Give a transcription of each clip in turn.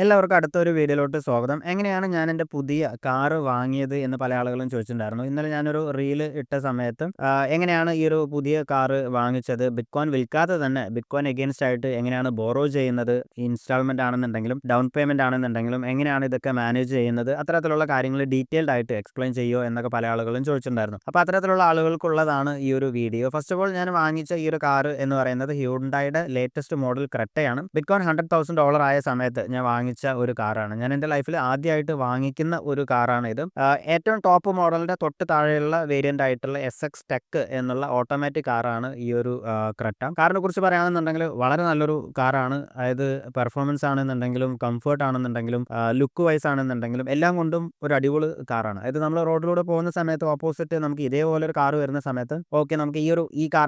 എല്ലാവർക്കും അടുത്തൊരു വീഡിയോയിലോട്ട് സ്വാഗതം. എങ്ങനെയാണ് ഞാൻ എൻ്റെ പുതിയ കാറ് വാങ്ങിയത് എന്ന് പല ആളുകളും ചോദിച്ചിട്ടുണ്ടായിരുന്നു. ഇന്നലെ ഞാനൊരു റീല് ഇട്ട സമയത്ത് എങ്ങനെയാണ് ഈ ഒരു പുതിയ കാറ് വാങ്ങിച്ചത്, ബിറ്റ്കോയിൻ വിൽക്കാതെ തന്നെ ബിറ്റ്കോയിൻ എഗെയിൻസ്റ്റ് ആയിട്ട് എങ്ങനെയാണ് ബോറോ ചെയ്യുന്നത്, ഇൻസ്റ്റാൾമെന്റ് ആണെന്നുണ്ടെങ്കിലും ഡൗൺ പേയ്മെന്റ് ആണെന്നുണ്ടെങ്കിലും എങ്ങനെയാണ് ഇതൊക്കെ മാനേജ് ചെയ്യുന്നത്, അത്തരത്തിലുള്ള കാര്യങ്ങൾ ഡീറ്റെയിൽഡ് ആയിട്ട് എക്സ്പ്ലെയിൻ ചെയ്യുമോ എന്നൊക്കെ പല ആളുകളും ചോദിച്ചിട്ടുണ്ടായിരുന്നു. അപ്പോൾ അത്തരത്തിലുള്ള ആളുകൾക്കുള്ളതാണ് ഈ ഒരു വീഡിയോ. ഫസ്റ്റ് ഓഫ് ഓൾ ഞാൻ വാങ്ങിച്ച ഈ ഒരു കാറ് എന്ന് പറയുന്നത് ഹ്യുണ്ടായുടെ ലേറ്റസ്റ്റ് മോഡൽ ക്രെറ്റയാണ്. ബിറ്റ്കോയിൻ $100,000 ആയ സമയത്ത് ഞാൻ വാങ്ങിച്ച ഒരു കാറാണ്. ഞാൻ എൻ്റെ ലൈഫിൽ ആദ്യമായിട്ട് വാങ്ങിക്കുന്ന ഒരു കാറാണ് ഇത്. ഏറ്റവും ടോപ്പ് മോഡലിൻ്റെ തൊട്ട് താഴെയുള്ള വേരിയൻ്റ് ആയിട്ടുള്ള SX ടെക് എന്നുള്ള ഓട്ടോമാറ്റിക് കാറാണ് ഈ ഒരു ക്രെറ്റ. കാറിനെ കുറിച്ച് പറയുകയാണെന്നുണ്ടെങ്കിൽ വളരെ നല്ലൊരു കാറാണ്. അതായത് പെർഫോമൻസ് ആണെന്നുണ്ടെങ്കിലും കംഫർട്ട് ആണെന്നുണ്ടെങ്കിലും ലുക്ക് വൈസ് ആണെന്നുണ്ടെങ്കിലും എല്ലാം കൊണ്ടും ഒരു അടിപൊളി കാറാണ്. അതായത് നമ്മൾ റോഡിലൂടെ പോകുന്ന സമയത്ത് ഓപ്പോസിറ്റ് നമുക്ക് ഇതേപോലെ ഒരു കാർ വരുന്ന സമയത്ത് ഓക്കെ നമുക്ക് ഈ കാർ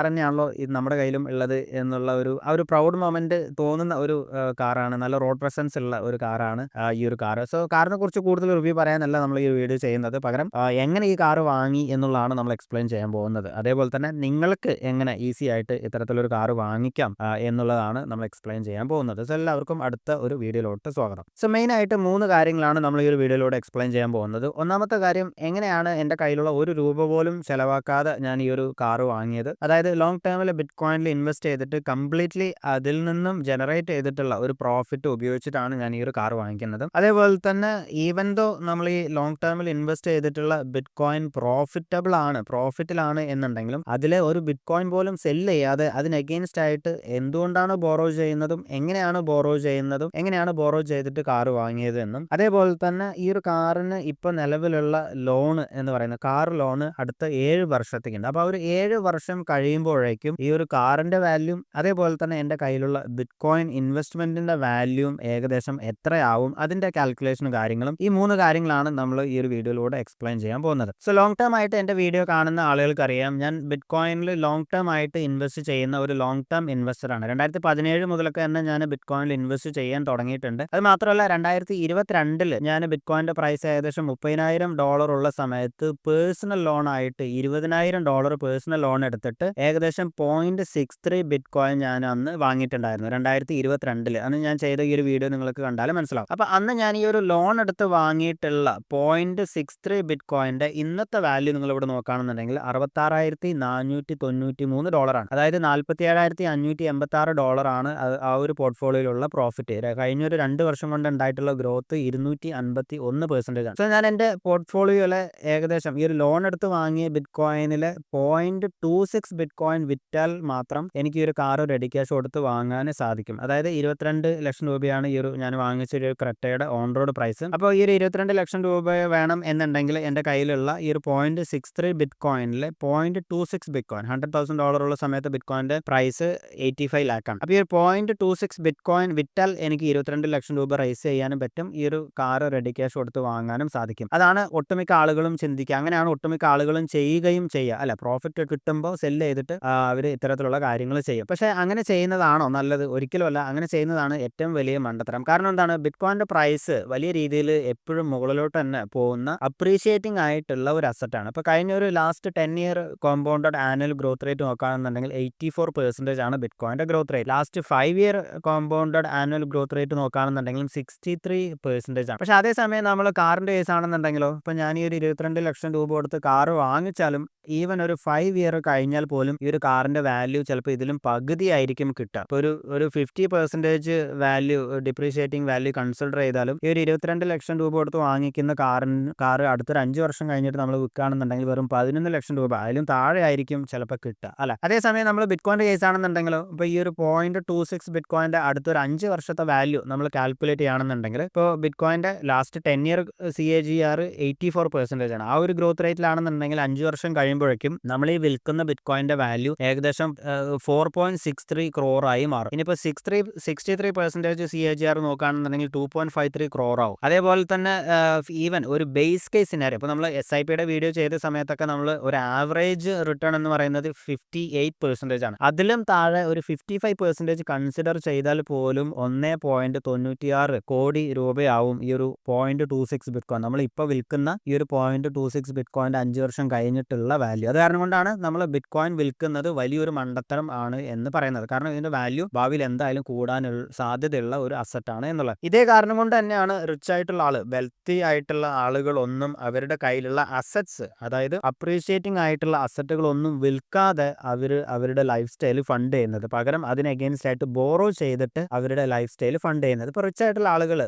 തന്നെയാണല്ലോ നമ്മുടെ കയ്യിലും ഉള്ളത് എന്നുള്ള ഒരു പ്രൗഡ് മൊമെന്റ് തോന്നുന്ന ഒരു കാറാണ്. നല്ല റോഡ് പ്രസൻസ് ഉള്ള ഒരു കാറാണ് ഈ ഒരു കാർ. സോ കാറിനെ കുറിച്ച് കൂടുതൽ റിവ്യൂ പറയാനല്ല നമ്മൾ ഈ വീഡിയോ ചെയ്യുന്നത്, പകരം എങ്ങനെ ഈ കാർ വാങ്ങി എന്നുള്ളതാണ് നമ്മൾ എക്സ്പ്ലെയിൻ ചെയ്യാൻ പോകുന്നത്. അതേപോലെ തന്നെ നിങ്ങൾക്ക് എങ്ങനെ ഈസി ആയിട്ട് ഇത്തരത്തിലൊരു കാർ വാങ്ങിക്കാം എന്നുള്ളതാണ് നമ്മൾ എക്സ്പ്ലെയിൻ ചെയ്യാൻ പോകുന്നത്. സോ എല്ലാവർക്കും അടുത്ത ഒരു വീഡിയോയിലോട്ട് സ്വാഗതം. സോ മെയിൻ ആയിട്ട് 3 കാര്യങ്ങളാണ് നമ്മൾ ഈ ഒരു വീഡിയോയിലൂടെ എക്സ്പ്ലെയിൻ ചെയ്യാൻ പോകുന്നത്. ഒന്നാമത്തെ കാര്യം, എങ്ങനെയാണ് എൻ്റെ കയ്യിലുള്ള ഒരു രൂപ പോലും ചെലവാക്കാതെ ഞാൻ ഈ ഒരു കാർ വാങ്ങിയത്. അതായത് ലോങ് ടേമിൽ ബിറ്റ്കോയിനിൽ ഇൻവെസ്റ്റ് ചെയ്തിട്ട് കംപ്ലീറ്റ്ലി അതിൽ നിന്നും ജനറേറ്റ് ചെയ്തിട്ടുള്ള ഒരു പ്രോഫിറ്റ് ഉപയോഗിച്ചിട്ടാണ് ഞാൻ ഈ ഒരു കാർ വാങ്ങിക്കുന്നത്. അതേപോലെ തന്നെ ഈവൻ ദോ നമ്മൾ ഈ ലോങ് ടേമിൽ ഇൻവെസ്റ്റ് ചെയ്തിട്ടുള്ള ബിറ്റ്കോയിൻ പ്രോഫിറ്റിലാണ് എന്നുണ്ടെങ്കിലും അതിലെ ഒരു ബിറ്റ്കോയിൻ പോലും സെല്ല് ചെയ്യാതെ അതിന് അഗെയിൻസ്റ്റ് ആയിട്ട് എന്തുകൊണ്ടാണ് ബോറോ ചെയ്യുന്നതും എങ്ങനെയാണ് ബോറോ ചെയ്തിട്ട് കാർ വാങ്ങിയത് എന്നും, അതേപോലെ തന്നെ ഈ ഒരു കാറിന് ഇപ്പോൾ നിലവിലുള്ള ലോണ് എന്ന് പറയുന്നത് കാർ ലോണ് അടുത്ത 7 വർഷത്തേക്കുണ്ട്. അപ്പോൾ ഒരു 7 വർഷം കഴിയുമ്പോഴേക്കും ഈ ഒരു കാറിന്റെ വാല്യൂം അതേപോലെ തന്നെ എൻ്റെ കയ്യിലുള്ള ബിറ്റ്കോയിൻ ഇൻവെസ്റ്റ്മെന്റിന്റെ വാല്യൂം ഏകദേശം എത്രയാവും, അതിന്റെ കാൽക്കുലേഷനും കാര്യങ്ങളും, ഈ 3 കാര്യങ്ങളാണ് നമ്മൾ ഈ ഒരു വീഡിയോയിലൂടെ എക്സ്പ്ലെയിൻ ചെയ്യാൻ പോകുന്നത്. സോ ലോങ് ടേം ആയിട്ട് എൻ്റെ വീഡിയോ കാണുന്ന ആളുകൾക്ക് അറിയാം, ഞാൻ ബിറ്റ്കോയിനിൽ ലോങ് ടേം ആയിട്ട് ഇൻവെസ്റ്റ് ചെയ്യുന്ന ഒരു ലോങ് ടേം ഇൻവെസ്റ്റർ ആണ്. 2017 മുതലൊക്കെ തന്നെ ഞാൻ ബിറ്റ്കോയിനിൽ ഇൻവെസ്റ്റ് ചെയ്യാൻ തുടങ്ങിയിട്ടുണ്ട്. അത് മാത്രമല്ല 2022 ഞാൻ ബിറ്റ്കോയിന്റെ പ്രൈസ് ഏകദേശം $30,000 ഉള്ള സമയത്ത് പേഴ്സണൽ ലോൺ ആയിട്ട് $20,000 പേഴ്സണൽ ലോൺ എടുത്തിട്ട് ഏകദേശം 0.63 ബിറ്റ്കോയിൻ ഞാൻ അന്ന് വാങ്ങിയിട്ടുണ്ടായിരുന്നു 2022. അന്ന് ഞാൻ ചെയ്ത ഈ ഒരു വീഡിയോ നിങ്ങൾക്ക് കണ്ടാലും മനസ്സിലാവും. അപ്പൊ അന്ന് ഞാൻ ഈ ഒരു ലോൺ എടുത്ത് വാങ്ങിയിട്ടുള്ള 0.63 ബിറ്റ്കോയിന്റെ ഇന്നത്തെ വാല്യൂ നിങ്ങൾ ഇവിടെ നോക്കുകയാണെന്നുണ്ടെങ്കിൽ $66,493 ആണ്. അതായത് $47,586 ആണ് ആ ഒരു പോർട്ട്ഫോളിയോയിലുള്ള പ്രോഫിറ്റ്. കഴിഞ്ഞ ഒരു 2 വർഷം കൊണ്ട് ഉണ്ടായിട്ടുള്ള ഗ്രോത്ത് 251% ആണ്. സോ ഞാൻ എൻ്റെ പോർട്ട്ഫോളിയോയിലെ ഏകദേശം ഈ ഒരു ലോൺ എടുത്ത് വാങ്ങിയ ബിറ്റ്കോയിനിലെ 0.26 ബിറ്റ്കോയിൻ വിറ്റാൽ മാത്രം എനിക്ക് ഈ ഒരു കാർ റെഡി ക്യാഷ് കൊടുത്ത് വാങ്ങാൻ സാധിക്കും. അതായത് 22 ലക്ഷം രൂപയാണ് ഈ ഒരു ഞാൻ വാങ്ങിച്ച ഒരു ക്രെറ്റയുടെ ഓൺ റോഡ് പ്രൈസ്. അപ്പോൾ ഈ ഒരു 22 ലക്ഷം രൂപ വേണം എന്നുണ്ടെങ്കിൽ എൻ്റെ കയ്യിലുള്ള ഈ ഒരു 0.63 ബിറ്റ്കോയിനിലെ 0.26 ബിറ്റ്കോയിൻ $100,000 ഉള്ള സമയത്ത് ബിറ്റ്കോയിന്റെ പ്രൈസ് 85 ലാക്കാണ്. അപ്പോൾ ഈ ഒരു 0.26 ബിറ്റ്കോയിൻ വിറ്റാൽ എനിക്ക് 22 ലക്ഷം രൂപ റൈസ് ചെയ്യാനും പറ്റും, ഈ ഒരു കാർ റെഡി ക്യാഷ് കൊടുത്ത് വാങ്ങാനും സാധിക്കും. അതാണ് ഒട്ടുമിക്ക ആളുകളും ചിന്തിക്കുക, അങ്ങനെയാണ് ഒട്ടുമിക്ക ആളുകളും ചെയ്യുകയും ചെയ്യുക. അല്ല, പ്രോഫിറ്റ് കിട്ടുമ്പോൾ സെല്ല് ചെയ്തിട്ട് അവർ ഇത്തരത്തിലുള്ള കാര്യങ്ങൾ ചെയ്യും. പക്ഷേ അങ്ങനെ ചെയ്യുന്നതാണോ നല്ലത്? ഒരിക്കലുമല്ല. അങ്ങനെ ചെയ്യുന്നതാണ് ഏറ്റവും വലിയ മണ്ടത്തരം. കാരണം എന്താണ്, ബിറ്റ്കോയിന്റെ പ്രൈസ് വലിയ രീതിയിൽ എപ്പോഴും മുകളിലോട്ട് തന്നെ പോകുന്ന അപ്രീഷിയേറ്റിംഗ് ആയിട്ടുള്ള ഒരു അസറ്റാണ്. ഇപ്പോൾ കഴിഞ്ഞ ഒരു last 10 year compounded annual growth rate നോക്കുകയാണെന്നുണ്ടെങ്കിൽ 84% ആണ് ബിറ്റ്കോയിന്റെ growth rate. Last 5 year compounded annual growth rate നോക്കുകയാണെന്നുണ്ടെങ്കിൽ 63% ആണ്. പക്ഷേ അതേസമയം നമ്മൾ കാറിന്റെ കേസ് ആണെന്നുണ്ടെങ്കിലോ, ഇപ്പം ഞാൻ ഈ ഒരു 22 ലക്ഷം രൂപ കൊടുത്ത് കാർ വാങ്ങിച്ചാലും ഈവൻ ഒരു 5 ഇയർ കഴിഞ്ഞാൽ പോലും ഈ ഒരു കാറിന്റെ വാല്യൂ ചിലപ്പോൾ ഇതിലും പകുതിയായിരിക്കും കിട്ടുക. ഇപ്പോൾ ഒരു 50% വാല്യൂ ഡിപ്രീഷിയേറ്റിംഗ് വാല്യൂ കൺസിഡർ ചെയ്താലും ഈ ഒരു 22 ലക്ഷം രൂപ കൊടുത്ത് വാങ്ങിക്കുന്ന കാർ അടുത്തൊരു 5 വർഷം കഴിഞ്ഞിട്ട് നമ്മൾ വിൽക്കുകയാണെന്നുണ്ടെങ്കിൽ വെറും 11 ലക്ഷം രൂപ അതിലും താഴെ ആയിരിക്കും ചിലപ്പോൾ കിട്ടുക. അല്ല, അതേസമയം നമ്മൾ ബിറ്റ്കോയിന്റെ കേസ് ആണെന്നുണ്ടെങ്കിലോ, ഇപ്പോൾ ഈ ഒരു 0.26 ബിറ്റ്കോയിന്റെ അടുത്തൊരു 5 വർഷത്തെ വാല്യൂ നമ്മൾ കാൽക്കുലേറ്റ് ചെയ്യുകയാണെന്നുണ്ടെങ്കിൽ ഇപ്പോൾ ബിറ്റ്കോയിന്റെ ലാസ്റ്റ് 10 ഇയർ CAGR 84% ആണ്. ആ ഒരു ഗ്രോത്ത് റേറ്റിലാണെന്നുണ്ടെങ്കിൽ 5 വർഷം കഴിയുമ്പോഴേക്കും നമ്മൾ ഈ വിൽക്കുന്ന ബിറ്റ്കോയിന്റെ വാല്യൂ ഏകദേശം 4.63 crore ആയി മാറും. ഇനിയിപ്പോൾ 63% CAGR നോക്കുകയാണെന്നുണ്ടെങ്കിൽ 2.53 crore ആവും. അതേപോലെ തന്നെ ഈവൻ ഒരു ബേസ് കേസ് സിനാരിയോ, ഇപ്പോൾ നമ്മൾ SIPയുടെ വീഡിയോ ചെയ്ത സമയത്തൊക്കെ നമ്മൾ ഒരു ആവറേജ് റിട്ടേൺ എന്ന് പറയുന്നത് 58% ആണ്. അതിലും താഴെ ഒരു 55% കൺസിഡർ ചെയ്താൽ പോലും 1.96 കോടി രൂപയാവും ഈ ഒരു 0.26 ബിറ്റ്കോയിൻ നമ്മൾ ഇപ്പോൾ വിൽക്കുന്ന ഈ ഒരു 0.26 ബിറ്റ്കോയിന്റെ 5 വർഷം കഴിഞ്ഞിട്ടുള്ള വാല്യൂ. അത് കാരണം കൊണ്ടാണ് നമ്മൾ ബിറ്റ്കോയിൻ വിൽക്കുന്നത് വലിയൊരു മണ്ടത്തരം ആണ് എന്ന് പറയുന്നത്. കാരണം ഇതിന്റെ വാല്യൂ ഭാവിയിൽ എന്തായാലും കൂടാനുള്ള സാധ്യതയുള്ള ഒരു അസറ്റാണ് എന്നുള്ളത്. ഇതേ കാരണം കൊണ്ട് തന്നെയാണ് റിച്ച് ആയിട്ടുള്ള വെൽത്തി ആയിട്ടുള്ള ആളുകളൊന്നും അവരുടെ കയ്യിലുള്ള അസറ്റ്സ്, അതായത് അപ്രീഷിയേറ്റിംഗ് ആയിട്ടുള്ള അസറ്റുകളൊന്നും വിൽക്കാതെ അവരുടെ ലൈഫ് സ്റ്റൈൽ ഫണ്ട് ചെയ്യുന്നത്. പകരം അതിന് അഗെയിൻസ്റ്റ് ആയിട്ട് ബോറോ ചെയ്തിട്ട് അവരുടെ ലൈഫ് സ്റ്റൈൽ ഫണ്ട് ചെയ്യുന്നത്. ഇപ്പോൾ റിച്ച് ആയിട്ടുള്ള ആളുകൾ,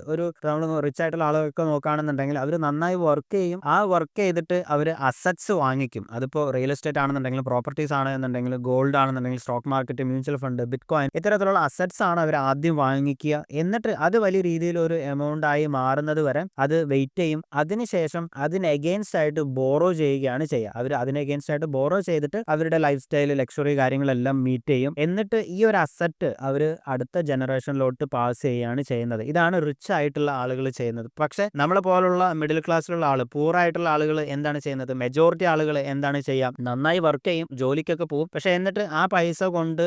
നമ്മൾ റിച്ച് ആയിട്ടുള്ള ആളുകളൊക്കെ നോക്കുകയാണെന്നുണ്ടെങ്കിൽ അവർ നന്നായി വർക്ക് ചെയ്യും. ആ വർക്ക് ചെയ്തിട്ട് അവർ അസറ്റ്സ് വാങ്ങിക്കും. അതിപ്പോൾ റിയൽ എസ്റ്റേറ്റ് ആണെന്നുണ്ടെങ്കിലും, പ്രോപ്പർട്ടീസ് ആണെന്നുണ്ടെങ്കിൽ, ഗോൾഡ് ആണെന്നുണ്ടെങ്കിൽ, stock market, mutual fund, bit coin, ഇത്തരത്തിലുള്ള അസറ്റ്സ് ആണ് അവർ ആദ്യം വാങ്ങിക്കുക. എന്നിട്ട് അത് വലിയ രീതിയിൽ ഒരു എമൗണ്ട് ആയി മാറുന്നത് വരെ അത് വെയിറ്റ് ചെയ്യും. അതിനുശേഷം അതിന് അഗെയിൻസ്റ്റ് ആയിട്ട് ബോറോ ചെയ്യുകയാണ് ചെയ്യുക. അവർ അതിന് അഗെയിൻസ്റ്റ് ആയിട്ട് ബോറോ ചെയ്തിട്ട് അവരുടെ ലൈഫ് സ്റ്റൈൽ, ലക്ഷറി കാര്യങ്ങളെല്ലാം മീറ്റ് ചെയ്യും. എന്നിട്ട് ഈ ഒരു അസറ്റ് അവർ അടുത്ത ജനറേഷനിലോട്ട് പാസ് ചെയ്യുകയാണ് ചെയ്യുന്നത്. ഇതാണ് റിച്ച് ആയിട്ടുള്ള ആളുകൾ ചെയ്യുന്നത്. പക്ഷെ നമ്മളെ പോലുള്ള മിഡിൽ ക്ലാസ്സിലുള്ള പൂർ ആയിട്ടുള്ള ആളുകൾ എന്താണ് ചെയ്യുന്നത്? മെജോറിറ്റി ആളുകൾ എന്താണ് ചെയ്യുക? നന്നായി വർക്ക് ചെയ്യും, ജോലിക്കൊക്കെ പോകും. പക്ഷെ എന്നിട്ട് ആ പൈസ കൊണ്ട്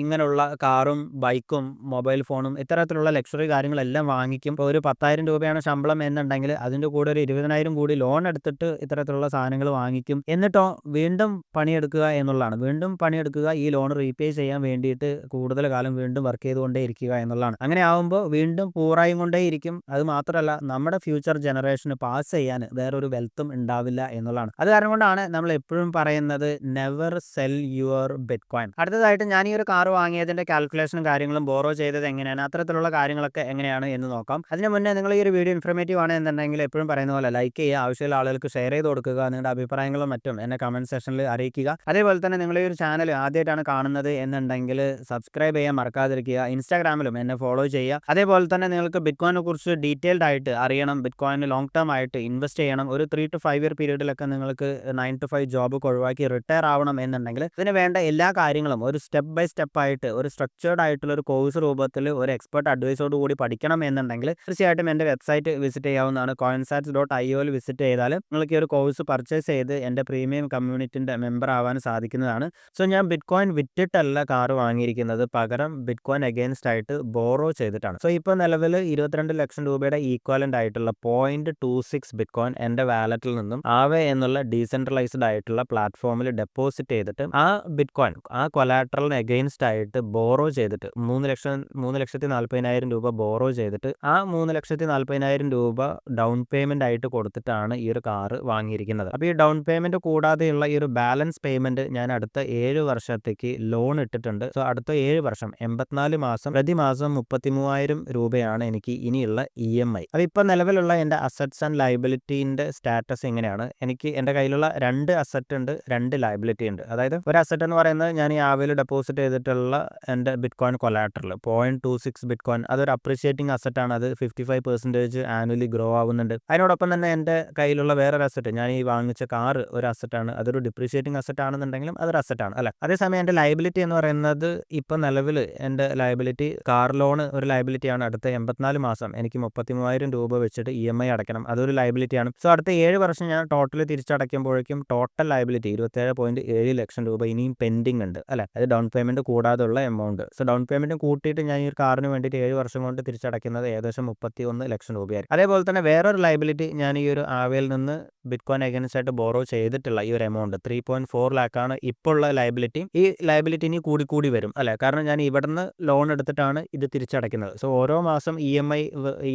ഇങ്ങനെയുള്ള കാറും ബൈക്കും മൊബൈൽ ഫോണും ഇത്തരത്തിലുള്ള ലക്ഷറി കാര്യങ്ങളെല്ലാം വാങ്ങിക്കും. ഇപ്പോൾ ഒരു 10,000 രൂപയാണ് ശമ്പളം എന്നുണ്ടെങ്കിൽ അതിൻ്റെ കൂടെ ഒരു 20,000 കൂടി ലോൺ എടുത്തിട്ട് ഇത്തരത്തിലുള്ള സാധനങ്ങൾ വാങ്ങിക്കും. എന്നിട്ടോ വീണ്ടും പണിയെടുക്കുക എന്നുള്ളതാണ്. വീണ്ടും പണിയെടുക്കുക, ഈ ലോൺ റീപേ ചെയ്യാൻ വേണ്ടിയിട്ട് കൂടുതൽ കാലം വീണ്ടും വർക്ക് ചെയ്തുകൊണ്ടേ ഇരിക്കുക എന്നുള്ളതാണ്. അങ്ങനെ ആവുമ്പോൾ വീണ്ടും പൂറായും കൊണ്ടേ ഇരിക്കും. അത് മാത്രമല്ല, നമ്മുടെ ഫ്യൂച്ചർ ജനറേഷന് പാസ് ചെയ്യാൻ വേറൊരു വെൽത്തും ഉണ്ടാവില്ല എന്നുള്ളതാണ്. അത് കാരണം കൊണ്ടാണ് നമ്മൾ എപ്പോഴും പറയുന്നത് never cell your bit coin. അടുത്തതായിട്ട് ഞാൻ ഈ ഒരു കാർ വാങ്ങിയതിന്റെ കാൽക്കുലേഷനും കാര്യങ്ങളും, ബോറോ ചെയ്തത് എങ്ങനെയാണ്, അത്തരത്തിലുള്ള കാര്യങ്ങളൊക്കെ എങ്ങനെയാണ് എന്ന് നോക്കാം. അതിന് മുന്നേ നിങ്ങൾ ഈ ഒരു വീഡിയോ ഇൻഫർമേറ്റീവ് ആണ് എന്നുണ്ടെങ്കിൽ എപ്പോഴും പറയുന്ന പോലെ ലൈക്ക് ചെയ്യുക, ആവശ്യമുള്ള ആളുകൾക്ക് ഷെയർ ചെയ്ത് കൊടുക്കുക, നിങ്ങളുടെ അഭിപ്രായങ്ങളും മറ്റും എന്നെ കമന്റ് സെക്ഷനിൽ അറിയിക്കുക. അതേപോലെ തന്നെ നിങ്ങൾ ഈ ഒരു ചാനൽ ആദ്യമായിട്ടാണ് കാണുന്നത് എന്നുണ്ടെങ്കിൽ സബ്സ്ക്രൈബ് ചെയ്യാൻ മറക്കാതിരിക്കുക. ഇൻസ്റ്റാഗ്രാമിലും എന്നെ ഫോളോ ചെയ്യുക. അതേപോലെ തന്നെ നിങ്ങൾക്ക് ബിറ്റ് കോയിനെ കുറിച്ച് ഡീറ്റെയിൽഡ് ആയിട്ട് അറിയണം, ബിറ്റ് കോയിന് ലോങ് ടേം ആയിട്ട് ഇൻവെസ്റ്റ് ചെയ്യണം, ഒരു 3 to 5 ഇയർ പീരീഡിലൊക്കെ നിങ്ങൾക്ക് 9 to 5 ജോബ് ഒഴിവാക്കി റിട്ടയർ ആവണം എന്നുണ്ടെങ്കിൽ ഇതിന് വേണ്ട എല്ലാ കാര്യങ്ങളും ഒരു സ്റ്റെപ്പ് ബൈ സ്റ്റെപ്പ് ആയിട്ട്, ഒരു സ്ട്രക്ചേർഡ് ആയിട്ടുള്ള ഒരു കോഴ്സ് രൂപത്തിൽ ഒരു എക്സ്പെർട്ട് അഡ്വൈസോട് കൂടി പഠിക്കണം എന്നുണ്ടെങ്കിൽ തീർച്ചയായിട്ടും എൻ്റെ വെബ്സൈറ്റ് വിസിറ്റ് ചെയ്യാവുന്നതാണ്. coinsats.io വിസിറ്റ് ചെയ്താൽ നിങ്ങൾക്ക് ഈ ഒരു കോഴ്സ് പർച്ചേസ് ചെയ്ത് എൻ്റെ പ്രീമിയം കമ്മ്യൂണിറ്റിൻ്റെ മെമ്പർ ആവാൻ സാധിക്കുന്നതാണ്. സോ ഞാൻ ബിറ്റ് കോയിൻ വിറ്റിട്ടല്ല കാർ വാങ്ങിയിരിക്കുന്നത്, പകരം ബിറ്റ് കോയിൻ അഗെയിൻസ്റ്റ് ആയിട്ട് ബോറോ ചെയ്തിട്ടാണ്. സോ ഇപ്പോൾ നിലവിൽ 22 ലക്ഷം രൂപയുടെ ഈക്വലന്റ് ആയിട്ടുള്ള 0.26 ബിറ്റ് കോയിൻ എൻ്റെ വാലറ്റിൽ നിന്നും ആവേ എന്നുള്ള ഡീസെൻട്രലൈസ്ഡ് ആയിട്ടുള്ള പ്ലാറ്റ്ഫോമിൽ ഡെപ്പോസിറ്റ് ചെയ്തിട്ട് ആ ബിറ്റ് കോയിൻ, ആ കൊലാട്രലിന് അഗെയിൻസ്റ്റ് ആയിട്ട് ബോറോ ചെയ്തിട്ട് 3,40,000 രൂപ ബോറോ ചെയ്തിട്ട് ആ 3,40,000 രൂപ ഡൗൺ പേയ്മെന്റ് ആയിട്ട് കൊടുത്തിട്ടാണ് ഈ ഒരു കാർ വാങ്ങിയിരിക്കുന്നത്. അപ്പോൾ ഈ ഡൗൺ പേയ്മെന്റ് കൂടാതെയുള്ള ഈ ഒരു ബാലൻസ് പേയ്മെന്റ് ഞാൻ അടുത്ത 7 വർഷത്തേക്ക് ലോൺ ഇട്ടിട്ടുണ്ട്. സോ അടുത്ത 7 വർഷം 84 മാസം പ്രതിമാസം 33,000 രൂപയാണ് എനിക്ക് ഇനിയുള്ള EMI. അപ്പോൾ ഇപ്പോൾ നിലവിലുള്ള എൻ്റെ അസറ്റ്സ് ആൻഡ് ലയബിലിറ്റീൻ്റെ സ്റ്റാറ്റസ് എങ്ങനെയാണ്? എനിക്ക് എൻ്റെ കയ്യിലുള്ള 2 അസറ്റ് ഉണ്ട്, 2 ലയബിലിറ്റി ഉണ്ട്. അതായത് ഒരു അസറ്റ് എന്ന് പറയുന്നത് ഞാൻ ഈ ആവേൽ ഡെപ്പോസിറ്റ് ചെയ്തിട്ടുള്ള എൻ്റെ bit coin collateral 0.26 bit coin, അതൊരു അപ്രീഷിയേറ്റിംഗ് അസറ്റാണ്. അത് 55% ആനുവലി ഗ്രോ ആവുന്നുണ്ട്. അതിനോടൊപ്പം തന്നെ എൻ്റെ കയ്യിലുള്ള വേറൊരു അസറ്റ്, ഞാൻ ഈ വാങ്ങിച്ച കാർ ഒരു അസറ്റാണ്. അതൊരു ഡിപ്രീഷിയേറ്റിംഗ് അസറ്റ് ആണെന്നുണ്ടെങ്കിലും അതൊരു അസറ്റാണ് അല്ലേ. അതേസമയം എൻ്റെ ലയബിലിറ്റി എന്ന് പറയുന്നത് ഇപ്പോൾ നിലവിൽ എൻ്റെ ലയബിലിറ്റി കാർ ലോൺ ഒരു ലയബിലിറ്റിയാണ്. അടുത്ത 84 മാസം എനിക്ക് 33,000 രൂപ വെച്ചിട്ട് EMI അടയ്ക്കണം. അതൊരു ലയബിലിറ്റിയാണ്. സോ അടുത്ത 7 വർഷം ഞാൻ ടോട്ടൽ തിരിച്ചടയ്ക്കുമ്പോഴേക്കും ടോട്ടൽ ലയബിലിറ്റി 27.7 ലക്ഷം രൂപ ഇനിയും പെൻഡിങ് ഉണ്ട് അല്ലേ. അത് ഡൗൺ പേയ്മെന്റ് കൂടാതെയുള്ള എമൗണ്ട്. സോ ഡൗൺ പേയ്മെന്റ് കൂട്ടിയിട്ട് ഞാൻ ഈ ഒരു കാറിന് വേണ്ടിയിട്ട് 7 വർഷം കൊണ്ട് തിരിച്ചടയ്ക്കുന്നത് ഏകദേശം 31 ലക്ഷം രൂപയായിരിക്കും. അതേപോലെ തന്നെ വേറൊരു ലയബിലിറ്റി, ഞാൻ ഈ ഒരു ആവേൽ നിന്ന് ബിറ്റ് കോയിൻ അഗൈൻസ്റ്റ് ആയിട്ട് ബോറോ ചെയ്തിട്ടുള്ള ഈ ഒരു എമൗണ്ട് 3.4 ലാക്ക് ആണ് ഇപ്പോൾ ഉള്ള ലയബിലിറ്റി. ഈ ലയബിലിറ്റി ഇനി കൂടി വരും അല്ലേ, കാരണം ഞാൻ ഇവിടുന്ന് ലോൺ എടുത്തിട്ടാണ് ഇത് തിരിച്ചടയ്ക്കുന്നത്. സോ ഓരോ മാസം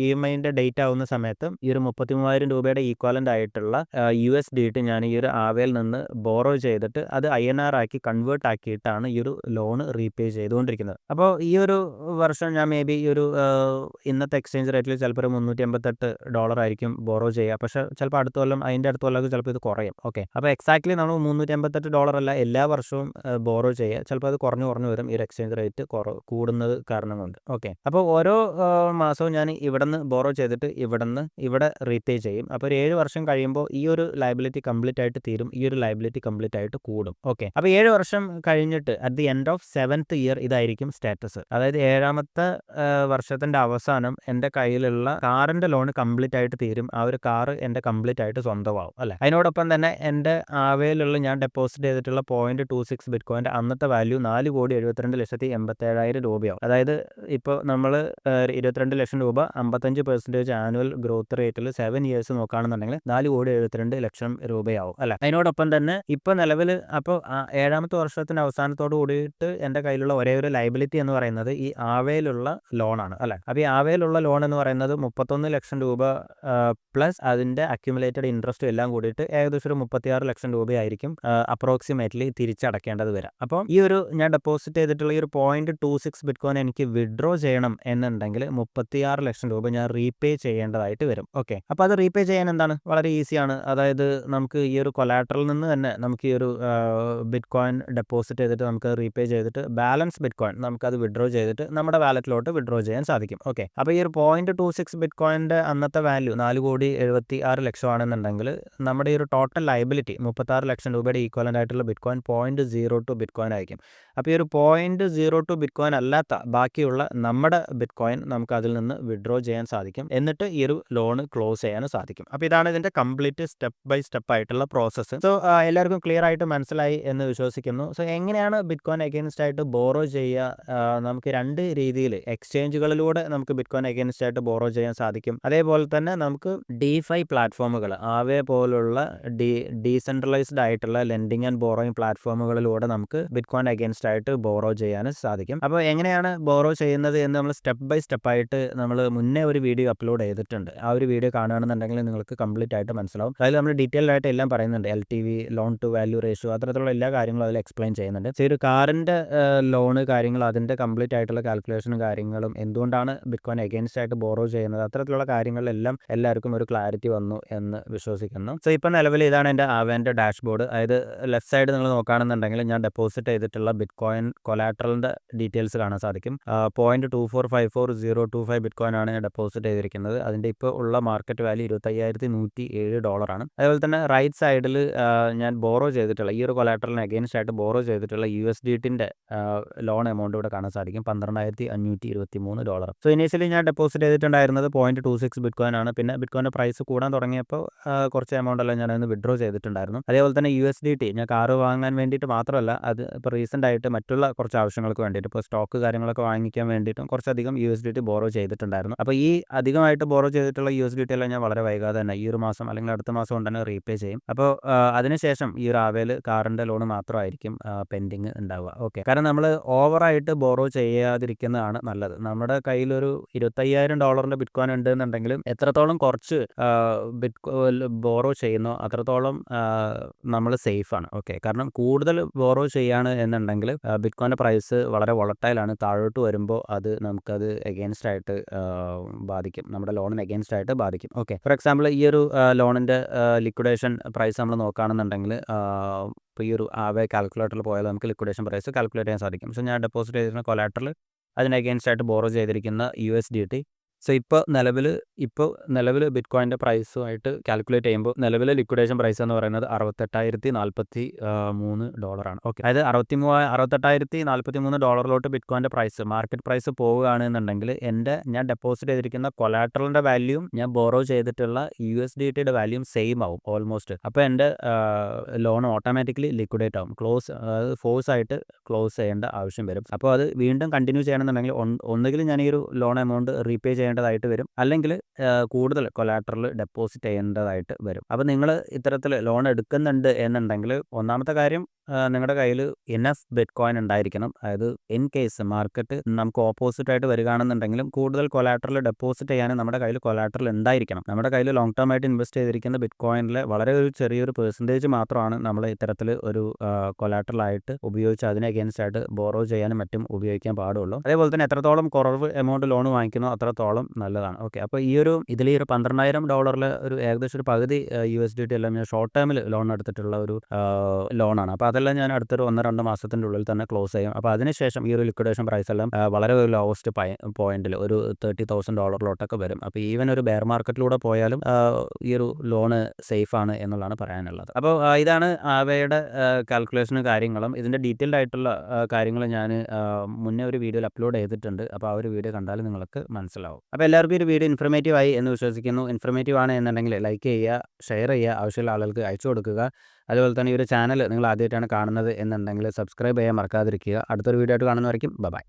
EMIന്റെ ഡേറ്റ് ആവുന്ന സമയത്ത് ഈ ഒരു 33,000 രൂപയുടെ ഈക്വലന്റ് ആയിട്ടുള്ള USDT ഞാൻ ഈ ഒരു ആവേൽ നിന്ന് ബോറോ ചെയ്തിട്ട് അത് INR ആക്കി കൺവേർട്ട് ആക്കിയിട്ടാണ് ഈ ഒരു ലോൺ റീപേ ചെയ്തുകൊണ്ടിരിക്കുന്നത്. അപ്പോൾ ഈ ഒരു വർഷം ഞാൻ മേ ബി ഈ ഒരു ഇന്നത്തെ എക്സ്ചേഞ്ച് റേറ്റിൽ ചിലപ്പോൾ ഒരു $388 ആയിരിക്കും ബോറോ ചെയ്യുക. പക്ഷേ ചിലപ്പോൾ അടുത്ത കൊല്ലം, അതിൻ്റെ അടുത്ത കൊല്ലമൊക്കെ ചിലപ്പോൾ ഇത് കുറയും. ഓക്കെ, അപ്പോൾ എക്സാക്ട്ലി നമ്മൾ $388 അല്ല എല്ലാ വർഷവും ബോറോ ചെയ്യുക. ചിലപ്പോൾ അത് കുറഞ്ഞു വരും ഈ ഒരു എക്സ്ചേഞ്ച് റേറ്റ് കൂടുന്നത് കാരണം കൊണ്ട്. ഓക്കെ, അപ്പോൾ ഓരോ മാസവും ഞാൻ ഇവിടെ നിന്ന് ബോറോ ചെയ്തിട്ട് ഇവിടെ റീപേ ചെയ്യും. അപ്പോൾ ഒരു 7 വർഷം കഴിയുമ്പോൾ ഈ ഒരു ലയബിലിറ്റി കംപ്ലീറ്റ് ആയിട്ട് തീരും, ഈ ഒരു ലയബിലിറ്റി കംപ്ലീറ്റ് ആയിട്ട് കൂടും. ഓക്കെ, അപ്പോൾ 7 വർഷം കഴിഞ്ഞിട്ട് at the end of 7th year ഇതായിരിക്കും സ്റ്റാറ്റസ്. അതായത് 7ാമത്തെ വർഷത്തിന്റെ അവസാനം എൻ്റെ കയ്യിലുള്ള കാറിന്റെ ലോൺ കംപ്ലീറ്റ് ആയിട്ട് തീരും. ആ ഒരു കാർ എൻ്റെ കംപ്ലീറ്റ് ആയിട്ട് സ്വന്തമാവും അല്ലെ. അതിനോടൊപ്പം തന്നെ എൻ്റെ ആവേലുള്ള ഞാൻ ഡെപ്പോസിറ്റ് ചെയ്തിട്ടുള്ള 0.26 ബിറ്റ് കോയിൻ്റെ അന്നത്തെ വാല്യൂ 4,72,87,000 രൂപയാവും. അതായത് ഇപ്പോൾ നമ്മൾ 22 ലക്ഷം രൂപ 55% ആനുവൽ ഗ്രോത്ത് റേറ്റിൽ 7 ഇയേഴ്സ് നോക്കുകയാണെന്നുണ്ടെങ്കിൽ 4,72,00,000 രൂപയാവും അല്ലെ. അതിനോടൊപ്പം തന്നെ ഇപ്പോൾ നിലവിൽ അപ്പോൾ 7ാമത്തെ വർഷത്തിന്റെ അവസാനത്തോട് കൂടിയിട്ട് എൻ്റെ കയ്യിലുള്ള ഒരേ ഒരു ലയബിലിറ്റി എന്ന് പറയുന്നത് ഈ ആവേലുള്ള ലോണാണ് അല്ലേ. അപ്പോൾ ഈ ആവേലുള്ള ലോൺ എന്ന് പറയുന്നത് 31 ലക്ഷം രൂപ പ്ലസ് അതിൻ്റെ അക്യുമുലേറ്റഡ് ഇൻട്രസ്റ്റും എല്ലാം കൂടിയിട്ട് ഏകദേശം ഒരു 36 ലക്ഷം രൂപയായിരിക്കും അപ്രോക്സിമേറ്റ്ലി തിരിച്ചടക്കേണ്ടത് വരാം. അപ്പോൾ ഈ ഒരു ഞാൻ ഡെപ്പോസിറ്റ് ചെയ്തിട്ടുള്ള ഈ ഒരു 0.26 ബിറ്റ്കോയിൻ എനിക്ക് വിഡ്രോ ചെയ്യണം എന്നുണ്ടെങ്കിൽ 36 ലക്ഷം രൂപ ഞാൻ റീപേ ചെയ്യേണ്ടതായിട്ട് വരും. ഓക്കെ, അപ്പോൾ അത് റീപേ ചെയ്യാൻ എന്താണ് വളരെ ഈസിയാണ്. അതായത് നമുക്ക് ഈ ഒരു കൊലാട്രൽ നിന്ന് തന്നെ നമുക്ക് ഈ ഒരു ബിറ്റ്കോയിൻ ഡെപ്പോസിറ്റ് ചെയ്തിട്ട് നമുക്ക് റീപേ ചെയ്തിട്ട് ബാലൻസ് ബിറ്റ്കോയിൻ നമുക്കത് വിഡ്രോ ചെയ്തിട്ട് നമ്മുടെ വാലറ്റിലോട്ട് വിഡ്രോ ചെയ്യാൻ സാധിക്കും. ഓക്കെ, അപ്പോൾ ഈ ഒരു 0.26 ബിറ്റ്കോയിൻ്റെ അന്നത്തെ വാല്യൂ 4,76,00,000 ആണെന്നുണ്ടെങ്കിൽ നമ്മുടെ ഈ ഒരു ടോട്ടൽ ലയബിലിറ്റി 36 ലക്ഷം രൂപയുടെ ഈക്വലൻ്റ് ആയിട്ടുള്ള ബിറ്റ്കോയിൻ 0.02 ബിറ്റ്കോയിൻ ആയിരിക്കും. അപ്പോൾ ഈ ഒരു 0.02 ബിറ്റ്കോയിൻ അല്ലാത്ത ബാക്കിയുള്ള നമ്മുടെ ബിറ്റ്കോയിൻ നമുക്ക് അതിൽ നിന്ന് വിഡ്രോ ചെയ്യാൻ സാധിക്കും. എന്നിട്ട് ഈ ഒരു ലോൺ ക്ലോസ് ചെയ്യാനും സാധിക്കും. അപ്പോൾ ഇതാണ് ഇതിൻ്റെ കംപ്ലീറ്റ് സ്റ്റെപ്പ് ബൈ സ്റ്റെപ്പ് ആയിട്ടുള്ള പ്രോസസ്സ്. സോ എല്ലാവർക്കും ക്ലിയർ ആയിട്ട് മനസ്സിലായി എന്ന് വിശ്വസിക്കുന്നു. സോ എങ്ങനെയാണ് ബിറ്റ്കോയിൻ അഗെയിൻസ്റ്റ് ആയിട്ട് ബോറോ ചെയ്യുക? നമുക്ക് 2 രീതിയിൽ എക്സ്ചേഞ്ചുകളിലൂടെ നമുക്ക് ബിറ്റ്കോയിൻ അഗെയിൻസ്റ്റ് ആയിട്ട് ബോറോ ചെയ്യാൻ സാധിക്കും. അതേപോലെ തന്നെ നമുക്ക് DeFi പ്ലാറ്റ്ഫോമുകൾ ആവേ പോലുള്ള ഡീസെൻട്രലൈസ്ഡ് ആയിട്ടുള്ള ലെൻഡിങ് ആൻഡ് ബോറോയിങ് പ്ലാറ്റ്ഫോമുകളിലൂടെ നമുക്ക് ബിറ്റ്കോയിൻ അഗെയിൻസ്റ്റ് ആയിട്ട് ബോറോ ചെയ്യാനും സാധിക്കും. അപ്പോൾ എങ്ങനെയാണ് ബോറോ ചെയ്യുന്നത് എന്ന് നമ്മൾ സ്റ്റെപ്പ് ബൈ സ്റ്റെപ്പ് ആയിട്ട് നമ്മൾ മുന്നേ ഒരു വീഡിയോ അപ്ലോഡ് ചെയ്തിട്ടുണ്ട്. ആ ഒരു വീഡിയോ കാണുകയാണെന്നുണ്ടെങ്കിൽ നിങ്ങൾക്ക് കംപ്ലീറ്റ് ആയിട്ട് മനസ്സിലാവും. അതിൽ നമ്മൾ ഡീറ്റെയിൽഡ് ആയിട്ട് എല്ലാം പറയുന്നുണ്ട്. LTV, loan to value ratio, അത്തരത്തിലുള്ള എല്ലാ കാര്യങ്ങളും അതിൽ എക്സ്പ്ലെയിൻ ചെയ്യുന്നുണ്ട്. സോ ഒരു കാറിൻ്റെ ലോണ് കാര്യങ്ങൾ അതിൻ്റെ കംപ്ലീറ്റ് ആയിട്ടുള്ള കാൽക്കുലേഷനും കാര്യങ്ങളും എന്തുകൊണ്ടാണ് ബിറ്റ്കോയിൻ അഗെയിൻസ്റ്റ് ആയിട്ട് ബോറോ ചെയ്യുന്നത്, അത്തരത്തിലുള്ള കാര്യങ്ങളിലെല്ലാം എല്ലാവർക്കും ഒരു ക്ലാരിറ്റി വന്നു എന്ന് വിശ്വസിക്കുന്നു. സോ ഇപ്പോൾ നിലവിൽ ഇതാണ് എൻ്റെ ആവേൻ്റെ ഡാഷ്ബോർഡ്. അതായത് ലെഫ്റ്റ് സൈഡ് നിങ്ങൾ നോക്കുകയാണെന്നുണ്ടെങ്കിൽ ഞാൻ ഡെപ്പോസിറ്റ് ചെയ്തിട്ടുള്ള ബിറ്റ്കോയിൻ കൊലാട്രലിൻ്റെ ഡീറ്റെയിൽസ് കാണാൻ സാധിക്കും. 0.2454025 ബിറ്റ്കോയിൻ ആണ് ഞാൻ ഡെപ്പോസിറ്റ് ചെയ്തിരിക്കുന്നത്. അതിൻ്റെ ഇപ്പോൾ ഉള്ള മാർക്കറ്റ് വാല്യൂ $25,107 അതുപോലെ തന്നെ റൈറ്റ് സൈഡിൽ ഞാൻ ബോറോ ചെയ്തിട്ടുള്ള ഈ ഒരു കൊലാട്രലിന് അഗെയിൻസ്റ്റ് ആയിട്ട് ബോറോ ചെയ്തിട്ടുള്ള USDTൻ്റെ ലോൺ എമൗണ്ട് ഇവിടെ കാണാൻ സാധിക്കും, $12,523. സോ ഇനീഷ്യലി ഞാൻ ഡെപ്പോസിറ്റ് ചെയ്തിട്ടുണ്ടായിരുന്നത് 0.26 ബിറ്റ്കോയിൻ ആണ്. പിന്നെ ബിറ്റ്കോയിൻ്റെ പ്രൈസ് കൂടാൻ തുടങ്ങിയപ്പോൾ കുറച്ച് എമൗണ്ട് എല്ലാം ഞാനൊന്ന് വിഡ്രോ ചെയ്തിട്ടുണ്ടായിരുന്നു. അതേപോലെ തന്നെ USDT ഞാൻ കാറ് വാങ്ങാൻ വേണ്ടിയിട്ട് മാത്രമല്ല, അത് ഇപ്പോൾ റീസെൻ്റ് ആയിട്ട് മറ്റുള്ള കുറച്ച് ആവശ്യങ്ങൾക്ക് വേണ്ടിയിട്ട് ഇപ്പോൾ സ്റ്റോക്ക് കാര്യങ്ങളൊക്കെ വാങ്ങിക്കാൻ വേണ്ടിയിട്ടും കുറച്ചധികം USDT ബോറോ ചെയ്തിട്ടുണ്ടായിരുന്നു. അപ്പോൾ ഈ അധികമായിട്ട് ബോറോ ചെയ്തിട്ടുള്ള USDT എല്ലാം ഞാൻ വളരെ വൈകാതെ തന്നെ ഈ ഒരു മാസം അല്ലെങ്കിൽ അടുത്ത മാസം കൊണ്ട് തന്നെ റീപേ ചെയ്യും. അപ്പോൾ അതിനുശേഷം ഈ ഒരു ആവേൽ കാറിൻ്റെ ലോൺ മാത്രമായിരിക്കും പെൻഡിങ് ഉണ്ടാവുക. ഓക്കെ, കാരണം നമ്മൾ ഓവറായിട്ട് ബോറോ ചെയ്യാതിരിക്കുന്നതാണ് നല്ലത്. നമ്മുടെ കയ്യിലൊരു $25,000 ബിറ്റ്കോയിൻ ഉണ്ട് എന്നുണ്ടെങ്കിലും എത്രത്തോളം കുറച്ച് ബോറോ ചെയ്യുന്നോ അത്രത്തോളം നമ്മൾ സേഫാണ്. ഓക്കെ, കാരണം കൂടുതൽ ബോറോ ചെയ്യാണ് എന്നുണ്ടെങ്കിൽ ബിറ്റ്കോയിൻ്റെ പ്രൈസ് വളരെ വോളട്ടൈലാണ്. താഴോട്ട് വരുമ്പോൾ അത് നമുക്കത് എഗെയിൻസ്റ്റ് ആയിട്ട് ബാധിക്കും, നമ്മുടെ ലോണിന് എഗെയിൻസ്റ്റ് ആയിട്ട് ബാധിക്കും. ഓക്കെ, ഫോർ എക്സാമ്പിൾ ഈ ഒരു ലോണിൻ്റെ ലിക്വിഡേഷൻ പ്രൈസ് നമ്മൾ നോക്കുകയാണെന്നുണ്ടെങ്കിൽ ഇപ്പോൾ ഈ ഒരു ആവേ കാൽക്കുലേറ്ററിൽ പോയാൽ നമുക്ക് ലിക്വിഡേഷൻ പ്രൈസ് കാൽക്കുലേറ്റ് ചെയ്യാൻ സാധിക്കും. സോ ഞാൻ ഡെപ്പോസിറ്റ് ചെയ്തിരുന്ന കൊലാട്രൽ അതിന് അഗെയിൻസ്റ്റ് ആയിട്ട് ബോറോ ചെയ്തിരിക്കുന്ന USDT. സോ ഇപ്പോൾ നിലവിൽ ബിറ്റ്കോയിൻ്റെ പ്രൈസുമായിട്ട് കാൽക്കുലേറ്റ് ചെയ്യുമ്പോൾ നിലവിലെ ലിക്വിഡേഷൻ പ്രൈസ് എന്ന് പറയുന്നത് $68,043 ആണ്. ഓക്കെ, അതായത് $68,043 ബിറ്റ്കോയിൻ്റെ പ്രൈസ് മാർക്കറ്റ് പ്രൈസ് പോവുകയാണെന്നുണ്ടെങ്കിൽ ഞാൻ ഡെപ്പോസിറ്റ് ചെയ്തിരിക്കുന്ന കൊലാട്രലിൻ്റെ വാല്യൂം ഞാൻ ബോറോ ചെയ്തിട്ടുള്ള USDTയുടെ വാല്യൂം സെയിം ആവും ഓൾമോസ്റ്റ്. അപ്പോൾ എൻ്റെ ലോൺ ഓട്ടോമാറ്റിക്കലി ലിക്വിഡേറ്റ് ആവും, ഫോഴ്സ് ആയിട്ട് ക്ലോസ് ചെയ്യേണ്ട ആവശ്യം വരും. അപ്പോൾ അത് വീണ്ടും കണ്ടിന്യൂ ചെയ്യണമെന്നുണ്ടെങ്കിൽ ഒന്നുകിൽ ഞാൻ ഈ ഒരു ലോൺ എമൗണ്ട് റീപേ ചെയ്യേണ്ടതായിട്ട് വരും, അല്ലെങ്കിൽ കൂടുതൽ കൊലാട്രൽ ഡെപ്പോസിറ്റ് ചെയ്യേണ്ടതായിട്ട് വരും. അപ്പോൾ നിങ്ങൾ ഇത്തരത്തിൽ ലോൺ എടുക്കുന്നുണ്ട് എന്നുണ്ടെങ്കിൽ ഒന്നാമത്തെ കാര്യം നിങ്ങളുടെ കയ്യിൽ ഇനഫ് ബിറ്റ്കോയിൻ ഉണ്ടായിരിക്കണം. അതായത് ഇൻ കേസ് മാർക്കറ്റ് നമുക്ക് ഓപ്പോസിറ്റായിട്ട് വരികയാണെന്നുണ്ടെങ്കിലും കൂടുതൽ കൊലാട്രൽ ഡെപ്പോസിറ്റ് ചെയ്യാനും നമ്മുടെ കയ്യിൽ കൊലാട്രൽ ഉണ്ടായിരിക്കണം. നമ്മുടെ കയ്യിൽ ലോങ് ടേം ആയിട്ട് ഇൻവെസ്റ്റ് ചെയ്തിരിക്കുന്ന ബിറ്റ്കോയിനിൽ വളരെ ഒരു ചെറിയൊരു പെർസെൻറ്റേജ് മാത്രമാണ് നമ്മൾ ഇത്തരത്തിൽ ഒരു കൊലാട്രലായിട്ട് ഉപയോഗിച്ച് അതിന് അഗെയിൻസ്റ്റ് ആയിട്ട് ബോറോ ചെയ്യാനും മറ്റും ഉപയോഗിക്കാൻ പാടുള്ളൂ. അതേപോലെ തന്നെ എത്രത്തോളം കുറവ് എമൗണ്ട് ലോൺ വാങ്ങിക്കുന്നോ അത്രത്തോളം നല്ലതാണ്. ഓക്കെ, അപ്പോൾ ഇതിൽ ഈ ഒരു $12,000 ഒരു ഏകദേശം ഒരു പകുതി USDT എല്ലാം ഞാൻ ഷോർട്ട് ടേമിൽ ലോൺ എടുത്തിട്ടുള്ള ഒരു ലോണാണ്. അപ്പോൾ അതെല്ലാം ഞാൻ അടുത്തൊരു 1-2 മാസത്തിൻ്റെ ഉള്ളിൽ തന്നെ ക്ലോസ് ചെയ്യും. അപ്പോൾ അതിനുശേഷം ഈ ഒരു ലിക്വിഡേഷൻ പ്രൈസ് എല്ലാം വളരെ ഒരു ലോവസ്റ്റ് പോയിന്റിൽ ഒരു $30,000 വരും. അപ്പോൾ ഈവൻ ഒരു ബെയർ മാർക്കറ്റിലൂടെ പോയാലും ഈ ഒരു ലോണ് സേഫ് ആണ് എന്നുള്ളതാണ് പറയാനുള്ളത്. അപ്പോൾ ഇതാണ് ആവയുടെ കാൽക്കുലേഷനും കാര്യങ്ങളും. ഇതിൻ്റെ ഡീറ്റെയിൽഡ് ആയിട്ടുള്ള കാര്യങ്ങൾ ഞാൻ മുന്നേ ഒരു വീഡിയോയിൽ അപ്ലോഡ് ചെയ്തിട്ടുണ്ട്. അപ്പോൾ ആ ഒരു വീഡിയോ കണ്ടാൽ നിങ്ങൾക്ക് മനസ്സിലാവും. അപ്പോൾ എല്ലാവർക്കും ഒരു വീഡിയോ ഇൻഫർമേറ്റീവ് ആയി എന്ന് വിശ്വസിക്കുന്നു. ഇൻഫർമേറ്റീവ് ആണ് എന്നുണ്ടെങ്കിൽ ലൈക്ക് ചെയ്യുക, ഷെയർ ചെയ്യുക, ആവശ്യമുള്ള ആളുകൾക്ക് അയച്ചു കൊടുക്കുക. അതുപോലെ തന്നെ ഈ ഒരു ചാനൽ നിങ്ങൾ ആദ്യമായിട്ടാണ് കാണുന്നത് എന്നുണ്ടെങ്കിൽ സബ്സ്ക്രൈബ് ചെയ്യാൻ മറക്കാതിരിക്കുക. അടുത്തൊരു വീഡിയോ ആയിട്ട് കാണുന്നവരേക്കും ബൈ.